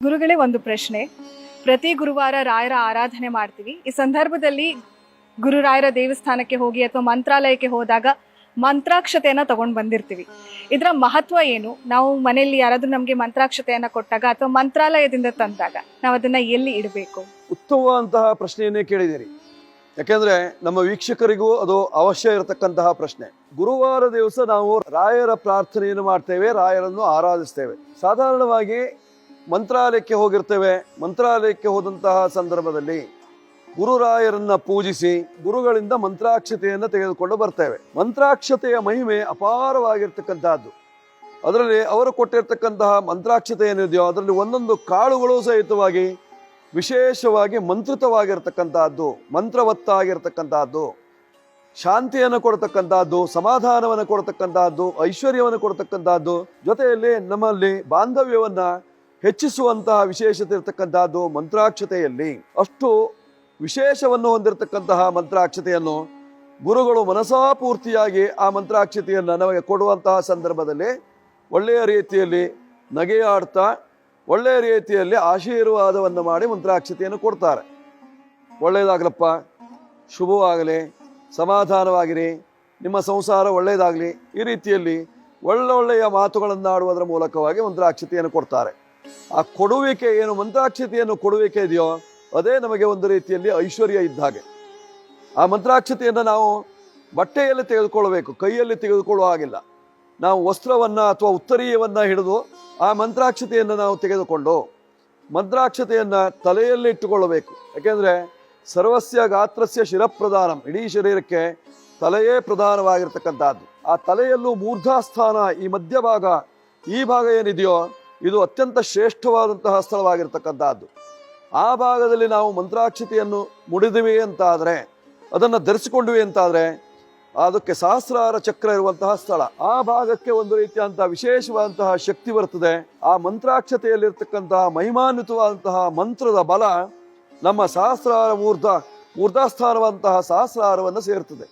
ಗುರುಗಳೇ, ಒಂದು ಪ್ರಶ್ನೆ. ಪ್ರತಿ ಗುರುವಾರ ರಾಯರ ಆರಾಧನೆ ಮಾಡ್ತೀವಿ. ಈ ಸಂದರ್ಭದಲ್ಲಿ ಗುರುರಾಯರ ದೇವಸ್ಥಾನಕ್ಕೆ ಹೋಗಿ ಅಥವಾ ಮಂತ್ರಾಲಯಕ್ಕೆ ಹೋದಾಗ ಮಂತ್ರಾಕ್ಷತೆಯನ್ನ ತಗೊಂಡು ಬಂದಿರ್ತೀವಿ. ಇದರ ಮಹತ್ವ ಏನು? ನಾವು ಮನೆಯಲ್ಲಿ ಯಾರಾದ್ರೂ ನಮಗೆ ಮಂತ್ರಾಕ್ಷತೆಯನ್ನ ಕೊಟ್ಟಾಗ ಅಥವಾ ಮಂತ್ರಾಲಯದಿಂದ ತಂದಾಗ ನಾವು ಅದನ್ನ ಎಲ್ಲಿ ಇಡಬೇಕು? ಉತ್ತಮವಾದಂತಹ ಪ್ರಶ್ನೆಯನ್ನೇ ಕೇಳಿದಿರಿ. ಯಾಕೆಂದ್ರೆ ನಮ್ಮ ವೀಕ್ಷಕರಿಗೂ ಅದು ಅವಶ್ಯ ಇರತಕ್ಕಂತಹ ಪ್ರಶ್ನೆ. ಗುರುವಾರ ದಿವಸ ನಾವು ರಾಯರ ಪ್ರಾರ್ಥನೆಯನ್ನು ಮಾಡ್ತೇವೆ, ರಾಯರನ್ನು ಆರಾಧಿಸ್ತೇವೆ. ಸಾಧಾರಣವಾಗಿ ಮಂತ್ರಾಲಯಕ್ಕೆ ಹೋಗಿರ್ತೇವೆ. ಮಂತ್ರಾಲಯಕ್ಕೆ ಹೋದಂತಹ ಸಂದರ್ಭದಲ್ಲಿ ಗುರುರಾಯರನ್ನ ಪೂಜಿಸಿ ಗುರುಗಳಿಂದ ಮಂತ್ರಾಕ್ಷತೆಯನ್ನು ತೆಗೆದುಕೊಂಡು ಬರ್ತೇವೆ. ಮಂತ್ರಾಕ್ಷತೆಯ ಮಹಿಮೆ ಅಪಾರವಾಗಿರ್ತಕ್ಕಂತಹದ್ದು. ಅದರಲ್ಲಿ ಅವರು ಕೊಟ್ಟಿರ್ತಕ್ಕಂತಹ ಮಂತ್ರಾಕ್ಷತೆ ಏನಿದೆಯೋ ಅದರಲ್ಲಿ ಒಂದೊಂದು ಕಾಳುಗಳು ಸಹಿತವಾಗಿ ವಿಶೇಷವಾಗಿ ಮಂತ್ರಿತವಾಗಿರ್ತಕ್ಕಂತಹದ್ದು, ಮಂತ್ರವತ್ತಾಗಿರ್ತಕ್ಕಂತಹದ್ದು, ಶಾಂತಿಯನ್ನು ಕೊಡ್ತಕ್ಕಂತಹದ್ದು, ಸಮಾಧಾನವನ್ನು ಕೊಡ್ತಕ್ಕಂತಹದ್ದು, ಐಶ್ವರ್ಯವನ್ನು ಕೊಡ್ತಕ್ಕಂತಹದ್ದು, ಜೊತೆಯಲ್ಲಿ ನಮ್ಮಲ್ಲಿ ಬಾಂಧವ್ಯವನ್ನ ಹೆಚ್ಚಿಸುವಂತಹ ವಿಶೇಷತೆ ಇರತಕ್ಕಂತಹದ್ದು ಮಂತ್ರಾಕ್ಷತೆಯಲ್ಲಿ. ಅಷ್ಟು ವಿಶೇಷವನ್ನು ಹೊಂದಿರತಕ್ಕಂತಹ ಮಂತ್ರಾಕ್ಷತೆಯನ್ನು ಗುರುಗಳು ಮನಸಾಪೂರ್ತಿಯಾಗಿ ಆ ಮಂತ್ರಾಕ್ಷತೆಯನ್ನು ನಮಗೆ ಕೊಡುವಂತಹ ಸಂದರ್ಭದಲ್ಲಿ ಒಳ್ಳೆಯ ರೀತಿಯಲ್ಲಿ ನಗೆಯಾಡ್ತಾ ಒಳ್ಳೆಯ ರೀತಿಯಲ್ಲಿ ಆಶೀರ್ವಾದವನ್ನು ಮಾಡಿ ಮಂತ್ರಾಕ್ಷತೆಯನ್ನು ಕೊಡ್ತಾರೆ. ಒಳ್ಳೆಯದಾಗಲಪ್ಪ, ಶುಭವಾಗಲಿ, ಸಮಾಧಾನವಾಗಿರಿ, ನಿಮ್ಮ ಸಂಸಾರ ಒಳ್ಳೆಯದಾಗಲಿ, ಈ ರೀತಿಯಲ್ಲಿ ಒಳ್ಳೊಳ್ಳೆಯ ಮಾತುಗಳನ್ನು ಆಡುವುದರ ಮೂಲಕವಾಗಿ ಮಂತ್ರಾಕ್ಷತೆಯನ್ನು ಕೊಡ್ತಾರೆ. ಆ ಕೊಡುವಿಕೆ ಏನು, ಮಂತ್ರಾಕ್ಷತೆಯನ್ನು ಕೊಡುವಿಕೆ ಇದೆಯೋ ಅದೇ ನಮಗೆ ಒಂದು ರೀತಿಯಲ್ಲಿ ಐಶ್ವರ್ಯ ಇದ್ದ ಹಾಗೆ. ಆ ಮಂತ್ರಾಕ್ಷತೆಯನ್ನು ನಾವು ಬಟ್ಟೆಯಲ್ಲಿ ತೆಗೆದುಕೊಳ್ಳಬೇಕು, ಕೈಯಲ್ಲಿ ತೆಗೆದುಕೊಳ್ಳುವ ಹಾಗಿಲ್ಲ. ನಾವು ವಸ್ತ್ರವನ್ನ ಅಥವಾ ಉತ್ತರೀಯವನ್ನ ಹಿಡಿದು ಆ ಮಂತ್ರಾಕ್ಷತೆಯನ್ನು ನಾವು ತೆಗೆದುಕೊಂಡು ಮಂತ್ರಾಕ್ಷತೆಯನ್ನ ತಲೆಯಲ್ಲಿ ಇಟ್ಟುಕೊಳ್ಳಬೇಕು. ಯಾಕೆಂದ್ರೆ ಸರ್ವಸ್ಯ ಗಾತ್ರಸ್ಯ ಶಿರಪ್ರಧಾನಂ, ಇಡೀ ಶರೀರಕ್ಕೆ ತಲೆಯೇ ಪ್ರಧಾನವಾಗಿರ್ತಕ್ಕಂಥದ್ದು. ಆ ತಲೆಯಲ್ಲೂ ಮೂರ್ಧಾಸ್ಥಾನ, ಈ ಮಧ್ಯಭಾಗ, ಈ ಭಾಗ ಏನಿದೆಯೋ ಇದು ಅತ್ಯಂತ ಶ್ರೇಷ್ಠವಾದಂತಹ ಸ್ಥಳವಾಗಿರ್ತಕ್ಕಂಥದ್ದು. ಆ ಭಾಗದಲ್ಲಿ ನಾವು ಮಂತ್ರಾಕ್ಷತೆಯನ್ನು ಮುಡಿದಿವಿ ಅಂತಾದರೆ, ಅದನ್ನು ಧರಿಸಿಕೊಂಡ್ವಿ ಅಂತಾದರೆ ಅದಕ್ಕೆ ಸಹಸ್ರಾರ ಚಕ್ರ ಇರುವಂತಹ ಸ್ಥಳ. ಆ ಭಾಗಕ್ಕೆ ಒಂದು ರೀತಿಯಾದಂತಹ ವಿಶೇಷವಾದಂತಹ ಶಕ್ತಿ ಬರ್ತದೆ. ಆ ಮಂತ್ರಾಕ್ಷತೆಯಲ್ಲಿರ್ತಕ್ಕಂತಹ ಮಹಿಮಾನ್ವಿತವಾದಂತಹ ಮಂತ್ರದ ಬಲ ನಮ್ಮ ಸಹಸ್ರಾರ ಮೂರ್ಧಾಸ್ಥಾನವಂತಹ ಸಹಸ್ರಾರವನ್ನು ಸೇರ್ತದೆ.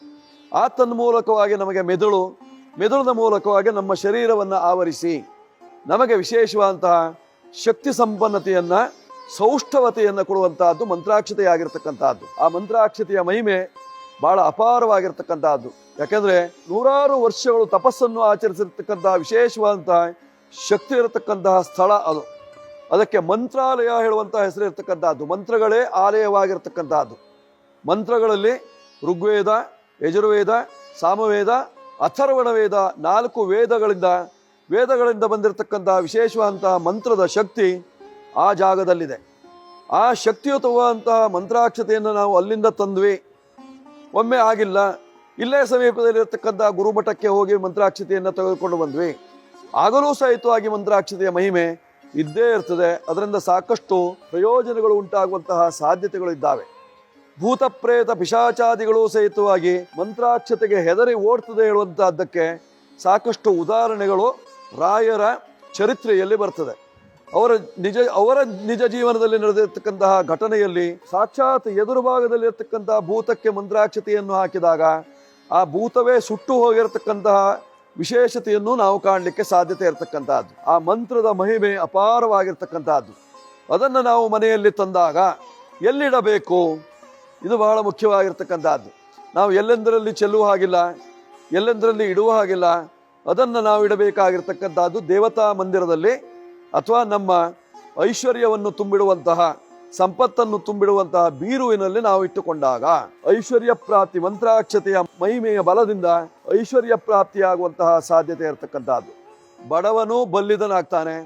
ಆ ತನ್ಮೂಲಕವಾಗಿ ನಮಗೆ ಮೆದುಳಿನ ಮೂಲಕವಾಗಿ ನಮ್ಮ ಶರೀರವನ್ನು ಆವರಿಸಿ ನಮಗೆ ವಿಶೇಷವಾದಂತಹ ಶಕ್ತಿ ಸಂಪನ್ನತೆಯನ್ನ, ಸೌಷ್ಠವತೆಯನ್ನು ಕೊಡುವಂತಹದ್ದು ಮಂತ್ರಾಕ್ಷತೆಯಾಗಿರ್ತಕ್ಕಂಥದ್ದು. ಆ ಮಂತ್ರಾಕ್ಷತೆಯ ಮಹಿಮೆ ಬಹಳ ಅಪಾರವಾಗಿರ್ತಕ್ಕಂಥದ್ದು. ಯಾಕೆಂದ್ರೆ ನೂರಾರು ವರ್ಷಗಳು ತಪಸ್ಸನ್ನು ಆಚರಿಸಿರ್ತಕ್ಕಂತಹ ವಿಶೇಷವಾದಂತಹ ಶಕ್ತಿ ಇರತಕ್ಕಂತಹ ಸ್ಥಳ ಅದು. ಅದಕ್ಕೆ ಮಂತ್ರಾಲಯ ಹೇಳುವಂತಹ ಹೆಸರು ಇರ್ತಕ್ಕಂಥದ್ದು. ಮಂತ್ರಗಳೇ ಆಲಯವಾಗಿರ್ತಕ್ಕಂಥದ್ದು. ಮಂತ್ರಗಳಲ್ಲಿ ಋಗ್ವೇದ, ಯಜುರ್ವೇದ, ಸಾಮವೇದ, ಅಥರ್ವಣ ವೇದ, 4 ವೇದಗಳಿಂದ ಬಂದಿರತಕ್ಕಂತಹ ವಿಶೇಷವಾದಂತಹ ಮಂತ್ರದ ಶಕ್ತಿ ಆ ಜಾಗದಲ್ಲಿದೆ. ಆ ಶಕ್ತಿಯುತವಾದಂತಹ ಮಂತ್ರಾಕ್ಷತೆಯನ್ನು ನಾವು ಅಲ್ಲಿಂದ ತಂದ್ವಿ. ಒಮ್ಮೆ ಆಗಿಲ್ಲ, ಇಲ್ಲೇ ಸಮೀಪದಲ್ಲಿರತಕ್ಕಂತಹ ಗುರುಮಠಕ್ಕೆ ಹೋಗಿ ಮಂತ್ರಾಕ್ಷತೆಯನ್ನು ತೆಗೆದುಕೊಂಡು ಬಂದ್ವಿ. ಆಗಲೂ ಸಹಿತವಾಗಿ ಮಂತ್ರಾಕ್ಷತೆಯ ಮಹಿಮೆ ಇದ್ದೇ ಇರ್ತದೆ. ಅದರಿಂದ ಸಾಕಷ್ಟು ಪ್ರಯೋಜನಗಳು ಉಂಟಾಗುವಂತಹ ಸಾಧ್ಯತೆಗಳು ಇದ್ದಾವೆ. ಭೂತ ಪ್ರೇತ ಪಿಶಾಚಾದಿಗಳು ಸಹಿತವಾಗಿ ಮಂತ್ರಾಕ್ಷತೆಗೆ ಹೆದರಿ ಓಡ್ತದೆ ಹೇಳುವಂತಹದ್ದಕ್ಕೆ ಸಾಕಷ್ಟು ಉದಾಹರಣೆಗಳು ರಾಯರ ಚರಿತ್ರೆಯಲ್ಲಿ ಬರ್ತದೆ. ಅವರ ನಿಜ ಜೀವನದಲ್ಲಿ ನಡೆದಿರ್ತಕ್ಕಂತಹ ಘಟನೆಯಲ್ಲಿ ಸಾಕ್ಷಾತ್ ಎದುರು ಭಾಗದಲ್ಲಿ ಇರತಕ್ಕಂತಹ ಭೂತಕ್ಕೆ ಮಂತ್ರಾಕ್ಷತೆಯನ್ನು ಹಾಕಿದಾಗ ಆ ಭೂತವೇ ಸುಟ್ಟು ಹೋಗಿರತಕ್ಕಂತಹ ವಿಶೇಷತೆಯನ್ನು ನಾವು ಕಾಣಲಿಕ್ಕೆ ಸಾಧ್ಯತೆ ಇರತಕ್ಕಂತಹದ್ದು. ಆ ಮಂತ್ರದ ಮಹಿಮೆ ಅಪಾರವಾಗಿರ್ತಕ್ಕಂತಹದ್ದು. ಅದನ್ನು ನಾವು ಮನೆಯಲ್ಲಿ ತಂದಾಗ ಎಲ್ಲಿಡಬೇಕು, ಇದು ಬಹಳ ಮುಖ್ಯವಾಗಿರ್ತಕ್ಕಂತಹದ್ದು. ನಾವು ಎಲ್ಲೆಂದರಲ್ಲಿ ಚೆಲ್ಲುವ ಹಾಗಿಲ್ಲ, ಎಲ್ಲೆಂದರಲ್ಲಿ ಇಡುವ ಹಾಗಿಲ್ಲ. ಅದನ್ನು ನಾವು ಇಡಬೇಕಾಗಿರ್ತಕ್ಕಂಥದ್ದು ದೇವತಾ ಮಂದಿರದಲ್ಲಿ ಅಥವಾ ನಮ್ಮ ಐಶ್ವರ್ಯವನ್ನು ತುಂಬಿಡುವಂತಹ, ಸಂಪತ್ತನ್ನು ತುಂಬಿಡುವಂತಹ ಬೀರುವಿನಲ್ಲಿ ನಾವು ಇಟ್ಟುಕೊಂಡಾಗ ಐಶ್ವರ್ಯ ಪ್ರಾಪ್ತಿ, ಮಂತ್ರಾಕ್ಷತೆಯ ಮಹಿಮೆಯ ಬಲದಿಂದ ಐಶ್ವರ್ಯ ಪ್ರಾಪ್ತಿಯಾಗುವಂತಹ ಸಾಧ್ಯತೆ ಇರತಕ್ಕಂಥದ್ದು. ಬಡವನು ಬಲ್ಲಿದನಾಗ್ತಾನೆ,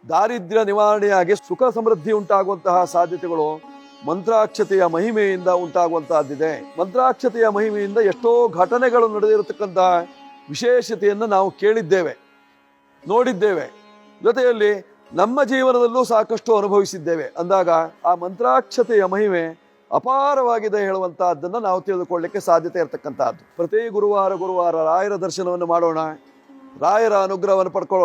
ದಾರಿದ್ರ್ಯ ನಿವಾರಣೆಯಾಗಿ ಸುಖ ಸಮೃದ್ಧಿ ಉಂಟಾಗುವಂತಹ ಸಾಧ್ಯತೆಗಳು ಮಂತ್ರಾಕ್ಷತೆಯ ಮಹಿಮೆಯಿಂದ ಉಂಟಾಗುವಂತಹದ್ದಿದೆ. ಮಂತ್ರಾಕ್ಷತೆಯ ಮಹಿಮೆಯಿಂದ ಎಷ್ಟೋ ಘಟನೆಗಳು ನಡೆದಿರತಕ್ಕಂತಹ ವಿಶೇಷತೆಯನ್ನು ನಾವು ಕೇಳಿದ್ದೇವೆ, ನೋಡಿದ್ದೇವೆ, ಜೊತೆಯಲ್ಲಿ ನಮ್ಮ ಜೀವನದಲ್ಲೂ ಸಾಕಷ್ಟು ಅನುಭವಿಸಿದ್ದೇವೆ. ಅಂದಾಗ ಆ ಮಂತ್ರಾಕ್ಷತೆಯ ಮಹಿಮೆ ಅಪಾರವಾಗಿದೆ ಹೇಳುವಂತಹದ್ದನ್ನು ನಾವು ತಿಳಿದುಕೊಳ್ಳಲಿಕ್ಕೆ ಸಾಧ್ಯತೆ ಇರತಕ್ಕಂತಹದ್ದು. ಪ್ರತಿ ಗುರುವಾರ ರಾಯರ ದರ್ಶನವನ್ನು ಮಾಡೋಣ, ರಾಯರ ಅನುಗ್ರಹವನ್ನು ಪಡ್ಕೊಳ್ಳೋಣ.